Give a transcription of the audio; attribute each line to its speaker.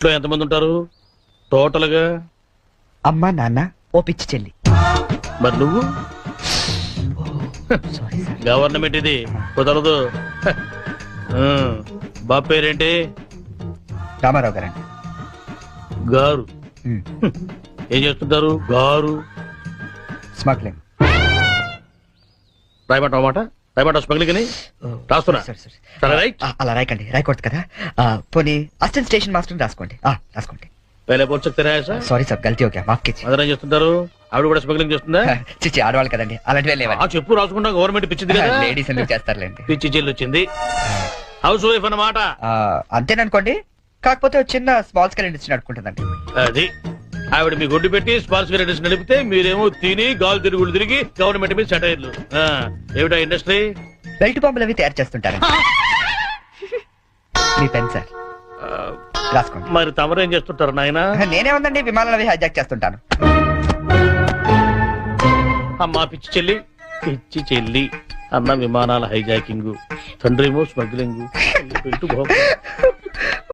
Speaker 1: ఇంట్లో ఎంతమంది ఉంటారు టోటల్ గా?
Speaker 2: అమ్మా నాన్న ఓ పిచ్చి చెల్లి.
Speaker 1: మరి నువ్వు?
Speaker 2: Sorry sir.
Speaker 1: గవర్నమెంట్ ఇది కుదరదు. బాబు పేరేంటి?
Speaker 2: రామారావు గారండి.
Speaker 1: గారు. ఏం చేస్తుంటారు గారు?
Speaker 2: స్మగ్లింగ్.
Speaker 1: రాయమాట స్మగ్లింగ్ అని రాస్తున్నా. సరే రైట్.
Speaker 2: అలా రాయకండి, రాయకూడదు కదా. పోనీ అసిస్టెంట్ స్టేషన్ మాస్టర్ రాసుకోండి. రాసుకోండి.
Speaker 1: సారీ
Speaker 2: సార్, గల్తీ ఓకే, మాఫ్ कीजिए.
Speaker 1: మదర్ ఏం చేస్తుంటారు? ఆవిడ కూడా స్మగ్లింగ్ చేస్తుందా?
Speaker 2: చిచ్చి, ఆడవాళ్ళు కదండి, అలాంటివే లేవా?
Speaker 1: చెప్పు రాసుకుంటా, గవర్నమెంట్ పిచ్చింది కదా.
Speaker 2: లేడీస్ ఎందుకు చేస్తారులేండి.
Speaker 1: పిచ్చి జైలు వచ్చింది. హౌస్ వైఫ్ అన్నమాట.
Speaker 2: అంతేననుకోండి, కాకపోతే చిన్న స్మాల్ స్కేల్ ఇండస్ట్రీ నడుపుకుంటుందండి.
Speaker 1: అది ఆవిడ మీ గొడ్డు పెట్టి స్పాల్ స్కేల్ ఇండస్ట్రీ నడిపితే మీరేమో తిని గాలు తిరుగుడు తిరిగి గవర్నమెంట్ మీద సెటైర్లు. ఏమిటా ఇండస్ట్రీ?
Speaker 2: బెల్ట్ బాంబులు అవి తయారు చేస్తుంటారు. మీ పెన్ సార్, రాసుకోండి.
Speaker 1: మరి తమరు ఏం చేస్తుంటారు నాయన?
Speaker 2: నేనే ఉందండి, విమానాలు అవి హైజాక్ చేస్తుంటాను.
Speaker 1: అమ్మా పిచ్చి చెల్లి, పిచ్చి చెల్లి అన్న విమానాల హైజాకింగ్, తండ్రి ఏమో స్మగ్లింగ్.